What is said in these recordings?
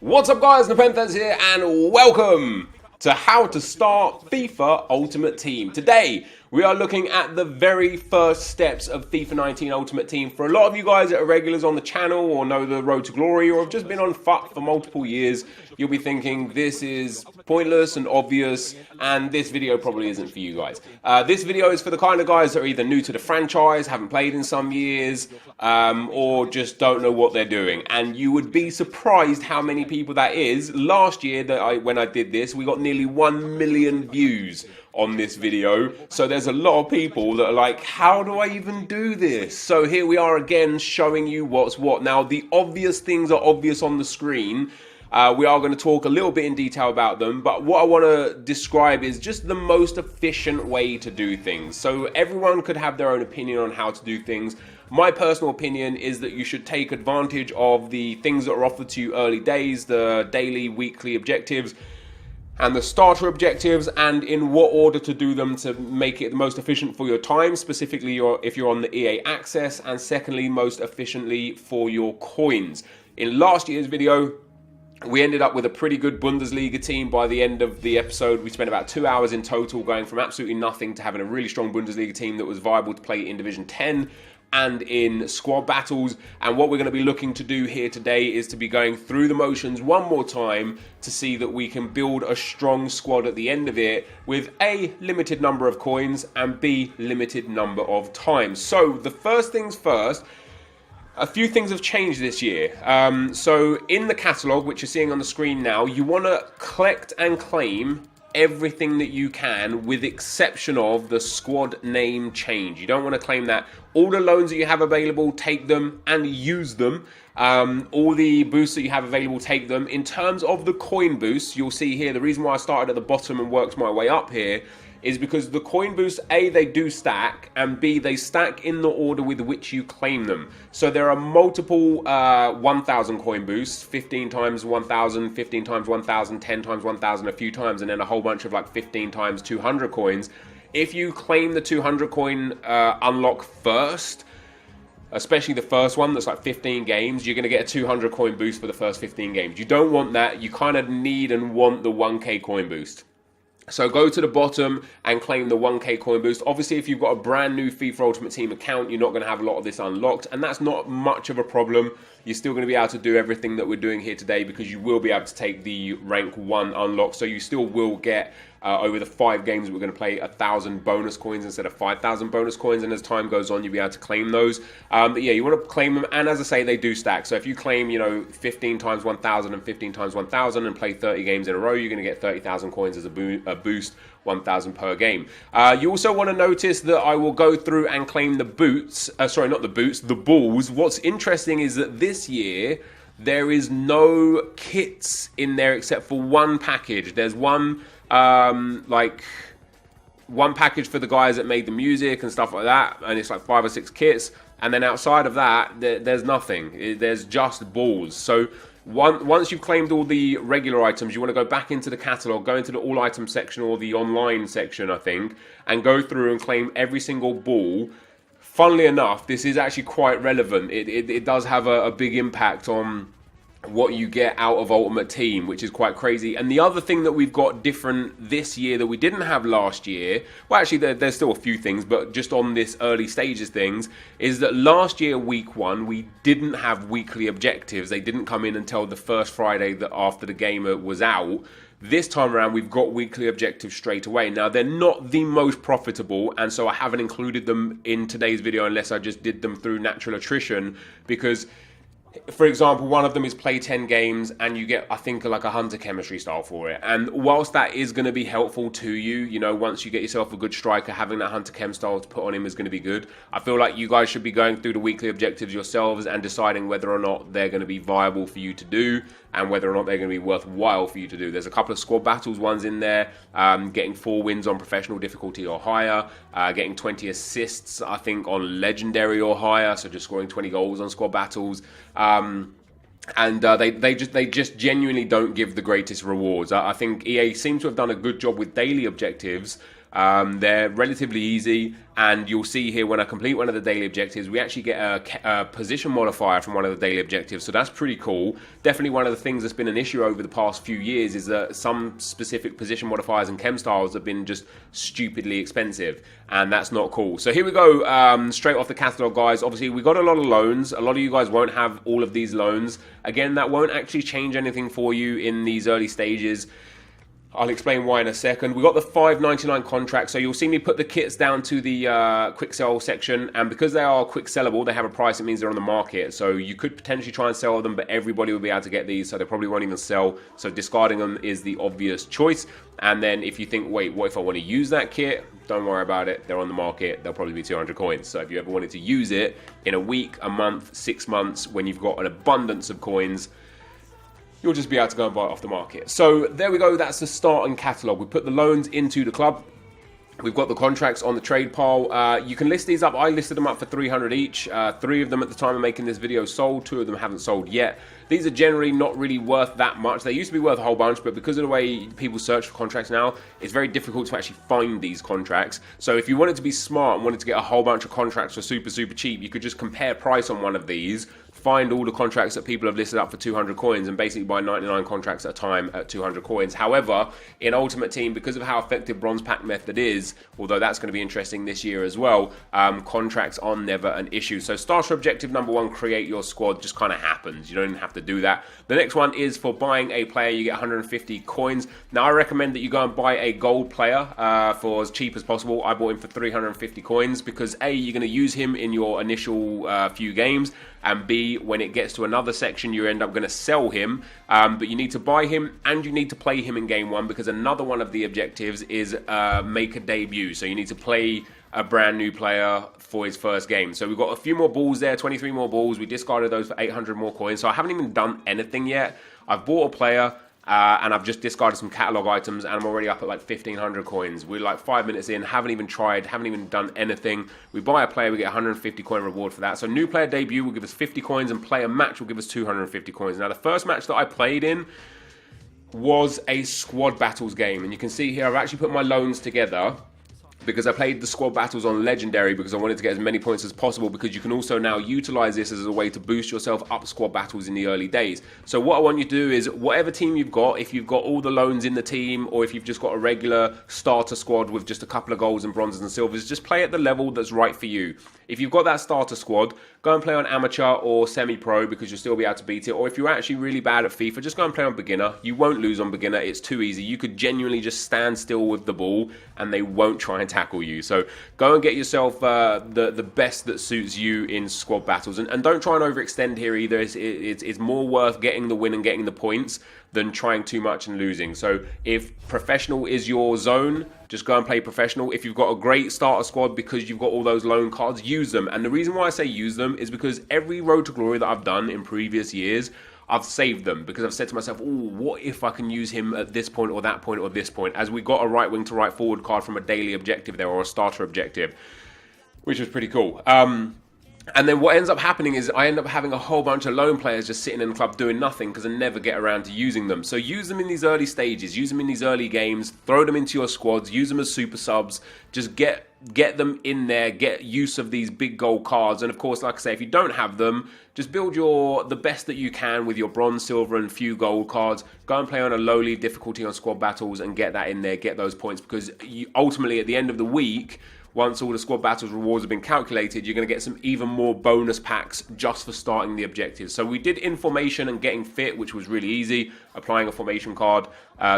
What's up guys, NepentheZ here and welcome to how to start FIFA Ultimate Team. Today we are looking at the very first steps of FIFA 19 Ultimate Team. For a lot of you guys that are regulars on the channel or know the road to glory or have just been on FUT for multiple years, you'll be thinking this is pointless and obvious and this video probably isn't for you guys. This video is for the kind of guys that are either new to the franchise, haven't played in some years, or just don't know what they're doing. And you would be surprised how many people that is. Last year when I did this, we got nearly 1 million views on this video. So there's a lot of people that are like, how do I even do this? So here we are again showing you what's what. Now the obvious things are obvious on the screen. We are going to talk a little bit in detail about them, but what I want to describe is just the most efficient way to do things. So everyone could have their own opinion on how to do things. My personal opinion is that you should take advantage of the things that are offered to you early days, the daily, weekly objectives, and the starter objectives, and in what order to do them to make it the most efficient for your time, specifically if you're on the EA Access, and secondly, most efficiently for your coins. In last year's video, we ended up with a pretty good Bundesliga team. By the end of the episode, we spent about 2 hours in total going from absolutely nothing to having a really strong Bundesliga team that was viable to play in Division 10 and in squad battles. And what we're going to be looking to do here today is to be going through the motions one more time to see that we can build a strong squad at the end of it with A, limited number of coins, and B, limited number of times. So the first things first, a few things have changed this year. So in the catalogue, which you're seeing on the screen now, you want to collect and claim everything that you can, with exception of the squad name change. You don't want to claim that. All the loans that you have available, take them and use them. All the boosts that you have available, take them. In terms of the coin boosts, you'll see here, the reason why I started at the bottom and worked my way up here is because the coin boosts, A, they do stack, and B, they stack in the order with which you claim them. So there are multiple 1,000 coin boosts, 15 times 1,000, 15 times 1,000, 10 times 1,000 a few times, and then a whole bunch of like 15 times 200 coins. If you claim the 200 coin unlock first, especially the first one that's like 15 games, you're going to get a 200 coin boost for the first 15 games. You don't want that. You kind of need and want the 1k coin boost. So go to the bottom and claim the 1k coin boost. Obviously, if you've got a brand new FIFA Ultimate Team account, you're not going to have a lot of this unlocked, and that's not much of a problem. You're still going to be able to do everything that we're doing here today because you will be able to take the rank 1 unlock, so you still will get over the 5 games that we're going to play 1,000 bonus coins instead of 5,000 bonus coins, and as time goes on, you'll be able to claim those. But yeah, you want to claim them, and as I say, they do stack. So if you claim, 15 times 1,000 and 15 times 1,000 and play 30 games in a row, you're going to get 30,000 coins as a boost, 1,000 per game. You also want to notice that I will go through and claim the boots. Sorry, not the boots, the balls. What's interesting is that this year there is no kits in there except for one package. There's one one package for the guys that made the music and stuff like that, and it's like 5 or 6 kits, and then outside of that there's nothing. There's just balls. So once you've claimed all the regular items, you want to go back into the catalogue, go into the all item section or the online section, I think, and go through and claim every single ball. Funnily enough, this is actually quite relevant. It does have a big impact on what you get out of Ultimate Team, which is quite crazy. And the other thing that we've got different this year that we didn't have last year, well actually there's still a few things, but just on this early stages things, is that last year week 1 we didn't have weekly objectives. They didn't come in until the first Friday that after the game was out. This time around we've got weekly objectives straight away. Now they're not the most profitable, and so I haven't included them in today's video unless I just did them through natural attrition, because for example, one of them is play 10 games and you get, I think, like a hunter chemistry style for it. And whilst that is going to be helpful to you, once you get yourself a good striker, having that hunter chem style to put on him is going to be good. I feel like you guys should be going through the weekly objectives yourselves and deciding whether or not they're going to be viable for you to do and whether or not they're going to be worthwhile for you to do. There's a couple of squad battles ones in there, getting 4 wins on professional difficulty or higher, getting 20 assists, I think, on legendary or higher, so just scoring 20 goals on squad battles. They just genuinely don't give the greatest rewards. I think EA seems to have done a good job with daily objectives, They're relatively easy, and you'll see here when I complete one of the daily objectives, we actually get a position modifier from one of the daily objectives, so that's pretty cool. Definitely one of the things that's been an issue over the past few years is that some specific position modifiers and chem styles have been just stupidly expensive, and that's not cool. So here we go, straight off the catalog, guys. Obviously, we got a lot of loans. A lot of you guys won't have all of these loans. Again, that won't actually change anything for you in these early stages. I'll explain why in a second. We got the $5.99 contract, so you'll see me put the kits down to the quick sell section, and because they are quick sellable, they have a price. It means they're on the market, so you could potentially try and sell them, but everybody will be able to get these, so they probably won't even sell. So discarding them is the obvious choice. And then if you think, wait, what if I want to use that kit? Don't worry about it. They're on the market. They'll probably be 200 coins. So if you ever wanted to use it in a week, a month, 6 months, when you've got an abundance of coins, you'll just be able to go and buy it off the market. So there we go. That's the start and catalog. We put the loans into the club. We've got the contracts on the trade pile. You can list these up. I listed them up for 300 each. 3 of them at the time of making this video sold. 2 of them haven't sold yet. These are generally not really worth that much. They used to be worth a whole bunch, but because of the way people search for contracts now, it's very difficult to actually find these contracts. So if you wanted to be smart and wanted to get a whole bunch of contracts for super, super cheap, you could just compare price on one of these, find all the contracts that people have listed up for 200 coins, and basically buy 99 contracts at a time at 200 coins. However, in Ultimate Team, because of how effective Bronze Pack method is, although that's going to be interesting this year as well, contracts are never an issue. So starter objective number 1, create your squad, just kind of happens. You don't even have to do that. The next one is for buying a player. You get 150 coins. Now, I recommend that you go and buy a gold player for as cheap as possible. I bought him for 350 coins because A, you're going to use him in your initial few games, and B, when it gets to another section, you end up going to sell him, but you need to buy him and you need to play him in game 1, because another one of the objectives is make a debut. So you need to play a brand new player for his first game. So we've got a few more balls there, 23 more balls. We discarded those for 800 more coins. So I haven't even done anything yet. I've bought a player, and I've just discarded some catalog items, and I'm already up at like 1,500 coins. We're like 5 minutes in, haven't even tried, haven't even done anything. We buy a player, we get 150 coin reward for that. So new player debut will give us 50 coins, and player match will give us 250 coins. Now, the first match that I played in was a squad battles game, and you can see here I've actually put my loans together because I played the squad battles on legendary because I wanted to get as many points as possible, because you can also now utilize this as a way to boost yourself up squad battles in the early days. So what I want you to do is, whatever team you've got, if you've got all the loans in the team, or if you've just got a regular starter squad with just a couple of golds and bronzes and silvers, just play at the level that's right for you. If you've got that starter squad, go and play on amateur or semi-pro, because you'll still be able to beat it. Or if you're actually really bad at FIFA, just go and play on beginner. You won't lose on beginner. It's too easy. You could genuinely just stand still with the ball and they won't try and tackle you. So go and get yourself the best that suits you in squad battles. And don't try and overextend here either. It's more worth getting the win and getting the points than trying too much and losing. So if professional is your zone, just go and play professional. If you've got a great starter squad because you've got all those loan cards, use them. And the reason why I say use them is because every Road to Glory that I've done in previous years, I've saved them, because I've said to myself, oh, what if I can use him at this point or that point or this point? As we got a right wing to right forward card from a daily objective there, or a starter objective, which was pretty cool. And then what ends up happening is I end up having a whole bunch of lone players just sitting in the club doing nothing because I never get around to using them. So use them in these early stages, use them in these early games, throw them into your squads, use them as super subs, just get them in there, get use of these big gold cards. And of course, like I say, if you don't have them, just build the best that you can with your bronze, silver and few gold cards. Go and play on a lowly difficulty on squad battles and get that in there, get those points, because ultimately at the end of the week, once all the squad battles rewards have been calculated, you're going to get some even more bonus packs just for starting the objectives. So we did information and getting fit, which was really easy. Applying a formation card,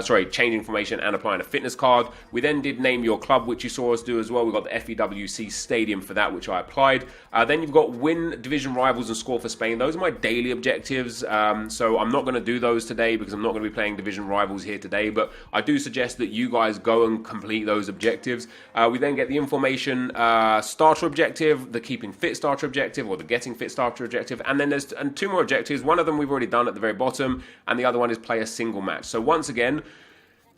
changing formation and applying a fitness card. We then did name your club, which you saw us do as well. We got the FEWC Stadium for that, which I applied. Then you've got win division rivals and score for Spain. Those are my daily objectives. So I'm not going to do those today because I'm not going to be playing division rivals here today. But I do suggest that you guys go and complete those objectives. We then get the information starter objective, the keeping fit starter objective, or the getting fit starter objective. And then there's 2 more objectives. One of them we've already done at the very bottom, and the other one is play a single match. So once again,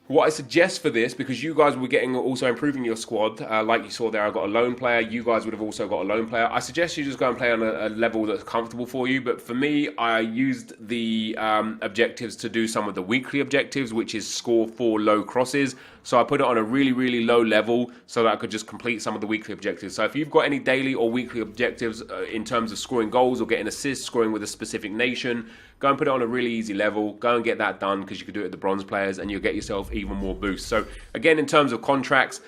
What I suggest for this, because you guys were getting also improving your squad, like you saw there, I got a lone player. You guys would have also got a lone player. I suggest you just go and play on a level that's comfortable for you. But for me, I used the objectives to do some of the weekly objectives, which is score 4 low crosses. So I put it on a really, really low level so that I could just complete some of the weekly objectives. So if you've got any daily or weekly objectives in terms of scoring goals or getting assists, scoring with a specific nation, go and put it on a really easy level. Go and get that done, because you can do it with the bronze players and you'll get yourself even more boost. So again, in terms of contracts,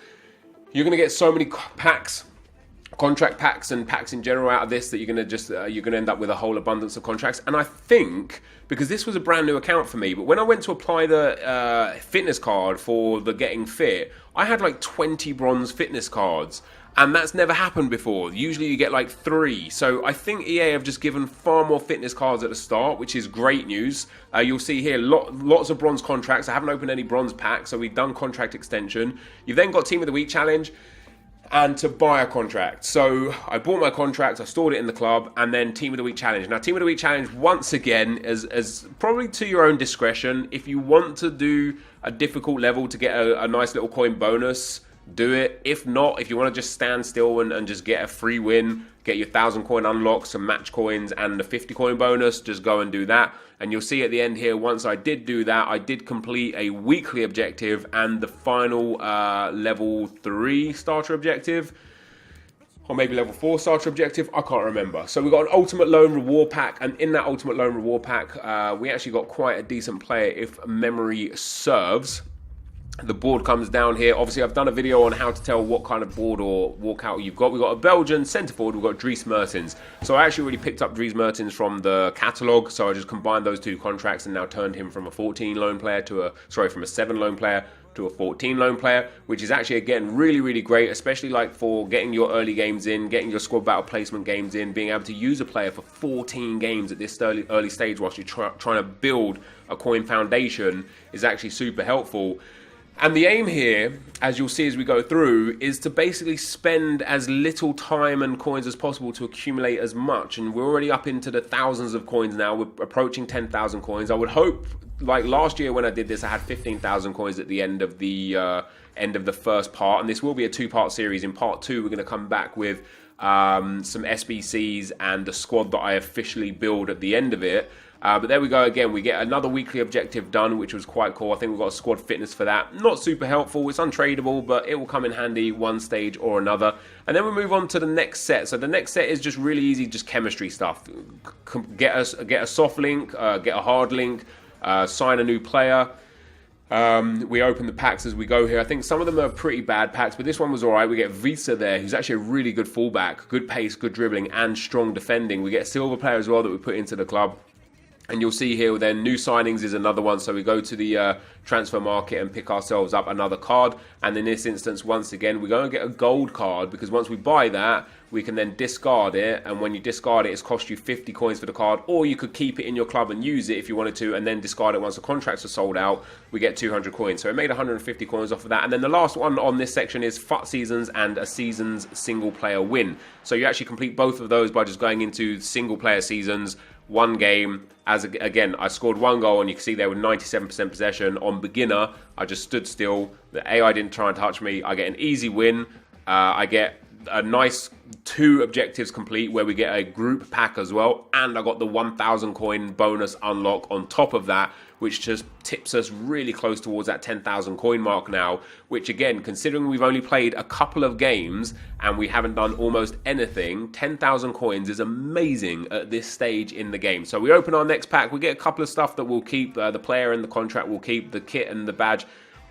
you're going to get so many packs, contract packs and packs in general out of this, that you're going to end up with a whole abundance of contracts. And I think, because this was a brand new account for me, but when I went to apply the fitness card for the getting fit, I had like 20 bronze fitness cards. And that's never happened before. Usually you get like 3. So I think EA have just given far more fitness cards at the start, which is great news. You'll see here lots of bronze contracts. I haven't opened any bronze packs, so we've done contract extension. You've then got Team of the Week challenge and to buy a contract. So I bought my contract, I stored it in the club, and then Team of the Week challenge. Now, Team of the Week challenge, once again, as probably to your own discretion. If you want to do a difficult level to get a nice little coin bonus, do it. If not, if you want to just stand still and just get a free win, get your 1,000 coin unlock, some match coins and the 50 coin bonus, just go and do that. And you'll see at the end here, once I did do that, I did complete a weekly objective and the final level 3 starter objective, or maybe level 4 starter objective, I can't remember. So we got an ultimate loan reward pack, and in that ultimate loan reward pack, we actually got quite a decent player, if memory serves. The board comes down here. Obviously, I've done a video on how to tell what kind of board or walkout you've got. We've got a Belgian centre forward. We've got Dries Mertens. So I actually already picked up Dries Mertens from the catalogue. So I just combined those 2 contracts and now turned him from a 14 loan player to from a 7 loan player to a 14 loan player, which is actually, again, really, really great, especially like for getting your early games in, getting your squad battle placement games in, being able to use a player for 14 games at this early stage whilst you're trying to build a coin foundation is actually super helpful. And the aim here, as you'll see as we go through, is to basically spend as little time and coins as possible to accumulate as much. And we're already up into the thousands of coins now. We're approaching 10,000 coins. I would hope, like last year when I did this, I had 15,000 coins at the end of the first part. And this will be a 2-part series. In part 2, we're going to come back with some SBCs and the squad that I officially build at the end of it. But there we go again. We get another weekly objective done, which was quite cool. I think we've got a squad fitness for that. Not super helpful. It's untradeable, but it will come in handy one stage or another. And then we move on to the next set. So the next set is just really easy, just chemistry stuff. Get a soft link, get a hard link, sign a new player. We open the packs as we go here. I think some of them are pretty bad packs, but this one was alright. We get Visa there, who's actually a really good fullback. Good pace, good dribbling, and strong defending. We get a silver player as well that we put into the club. And you'll see here then new signings is another one. So we go to the transfer market and pick ourselves up another card. And in this instance, once again, we're going to get a gold card, because once we buy that, we can then discard it. And when you discard it, it's cost you 50 coins for the card. Or you could keep it in your club and use it if you wanted to, and then discard it once the contracts are sold out. We get 200 coins. So it made 150 coins off of that. And then the last one on this section is FUT seasons and a season's single player win. So you actually complete both of those by just going into single player seasons. One game, again, I scored 1 goal, and you can see there with 97% possession. On beginner, I just stood still. The AI didn't try and touch me. I get an easy win. I get a nice 2 objectives complete where we get a group pack as well. And I got the 1,000 coin bonus unlock on top of that, which just tips us really close towards that 10,000 coin mark now, which again, considering we've only played a couple of games and we haven't done almost anything, 10,000 coins is amazing at this stage in the game. So we open our next pack, we get a couple of stuff that we'll keep, the player and the contract will keep, the kit and the badge.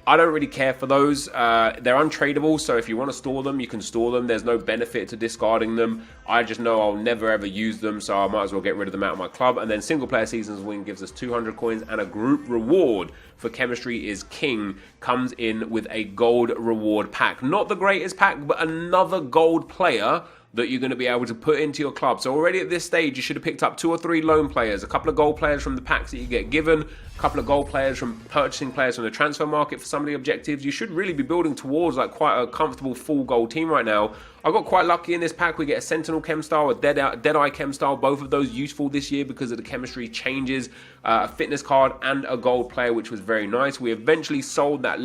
I don't really care for those. They're untradeable, so if you want to store them, you can store them. There's no benefit to discarding them. I just know I'll never ever use them, so I might as well get rid of them out of my club. And then single player seasons win gives us 200 coins, and a group reward for chemistry is king comes in with a gold reward pack. Not the greatest pack, but another gold player that you're going to be able to put into your club. So already at this stage, you should have picked up 2 or 3 loan players, a couple of gold players from the packs that you get given, a couple of gold players from purchasing players from the transfer market for some of the objectives. You should really be building towards like quite a comfortable full gold team right now. I got quite lucky in this pack. We get a Sentinel chem style, a Deadeye chem style, both of those useful this year because of the chemistry changes, a fitness card and a gold player, which was very nice. We eventually sold that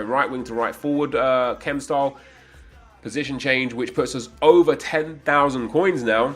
right wing to right forward chem style position change, which puts us over 10,000 coins now,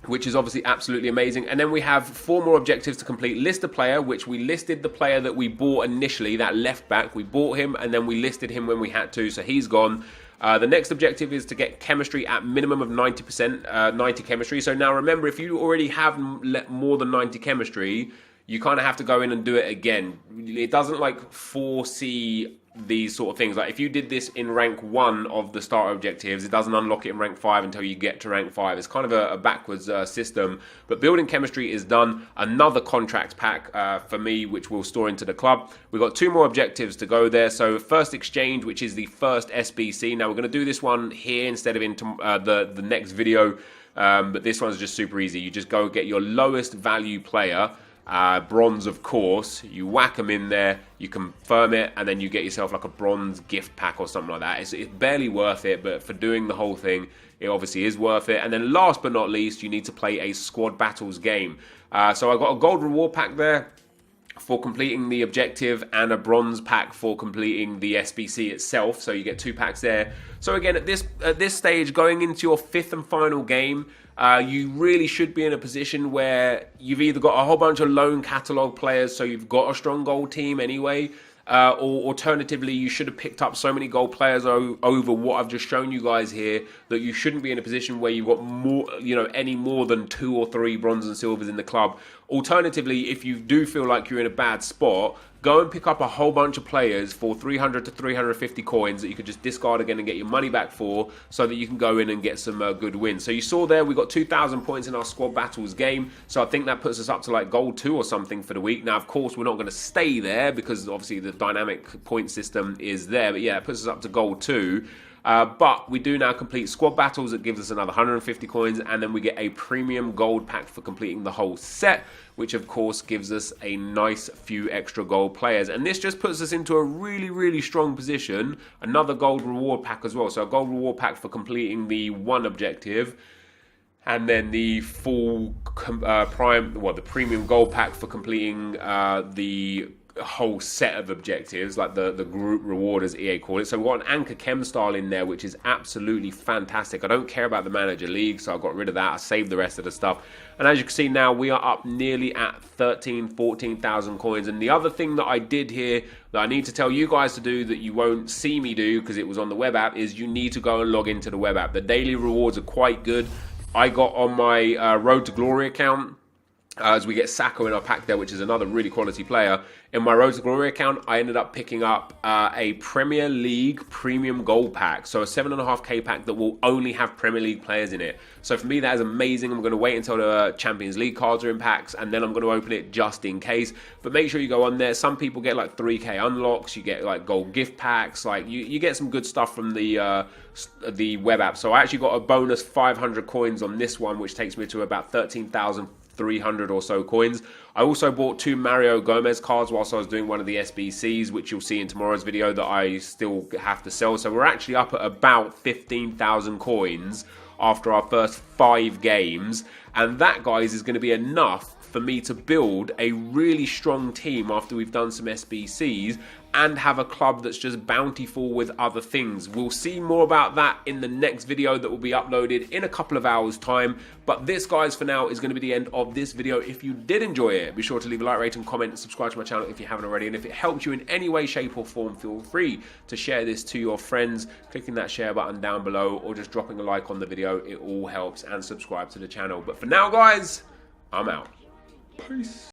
which is obviously absolutely amazing. And then we have 4 more objectives to complete. List a player, which we listed the player that we bought initially, that left back. We bought him and then we listed him when we had to, so he's gone. The next objective is to get chemistry at minimum of 90%, 90 chemistry. So now remember, if you already have more than 90 chemistry, you kind of have to go in and do it again. It doesn't like foresee these sort of things. Like if you did this in rank 1 of the starter objectives, it doesn't unlock it in rank 5 until you get to rank 5. It's kind of a backwards system, but building chemistry is done. Another contract pack for me, which we'll store into the club. We've got 2 more objectives to go there. So first exchange, which is the first SBC. Now we're going to do this one here instead of into the next video, but this one's just super easy. You just go get your lowest value player, bronze of course, you whack them in there, you confirm it, and then you get yourself like a bronze gift pack or something like that. It's barely worth it, but for doing the whole thing, it obviously is worth it. And then last but not least, you need to play a squad battles game. So I got a gold reward pack there for completing the objective and a bronze pack for completing the SBC itself, so you get 2 packs there. So again, at this stage, going into your 5th and final game, you really should be in a position where you've either got a whole bunch of loan catalog players, so you've got a strong gold team anyway, or alternatively, you should have picked up so many gold players over what I've just shown you guys here that you shouldn't be in a position where you've got more, any more than 2 or 3 bronze and silvers in the club. Alternatively, if you do feel like you're in a bad spot, go and pick up a whole bunch of players for 300 to 350 coins that you could just discard again and get your money back for, so that you can go in and get some good wins. So you saw there, we got 2,000 points in our squad battles game. So I think that puts us up to like gold 2 or something for the week. Now, of course, we're not going to stay there because obviously the dynamic point system is there. But yeah, it puts us up to gold 2. But we do now complete squad battles. That gives us another 150 coins, and then we get a premium gold pack for completing the whole set, which of course gives us a nice few extra gold players. And this just puts us into a really, really strong position. Another gold reward pack as well. So a gold reward pack for completing the 1 objective, and then the full the premium gold pack for completing the whole set of objectives, like the group reward as EA call it. So we've got an anchor chem style in there, which is absolutely fantastic. I don't care about the manager league, so I got rid of that. I saved the rest of the stuff, and as you can see now, we are up nearly at 14,000 coins. And the other thing that I did here that I need to tell you guys to do, that you won't see me do because it was on the web app, is you need to go and log into the web app. The daily rewards are quite good. I got on my Road to Glory account, as we get Sacco in our pack there, which is another really quality player. In my Road to Glory account, I ended up picking up a Premier League premium gold pack. So a 7.5k pack that will only have Premier League players in it. So for me, that is amazing. I'm going to wait until the Champions League cards are in packs, and then I'm going to open it just in case. But make sure you go on there. Some people get like 3k unlocks. You get like gold gift packs. Like you get some good stuff from the web app. So I actually got a bonus 500 coins on this one, which takes me to about 13,300 or so coins. I also bought 2 Mario Gomez cards whilst I was doing one of the SBCs, which you'll see in tomorrow's video that I still have to sell. So we're actually up at about 15,000 coins after our first 5 games. And that, guys, is going to be enough for me to build a really strong team after we've done some SBCs and have a club that's just bountiful with other things. We'll see more about that in the next video that will be uploaded in a couple of hours time. But this, guys, for now is going to be the end of this video. If you did enjoy it, be sure to leave a like, rate and comment, and subscribe to my channel if you haven't already. And if it helped you in any way, shape or form, feel free to share this to your friends, clicking that share button down below, or just dropping a like on the video. It all helps. And subscribe to the channel. But for now, guys, I'm out. Peace.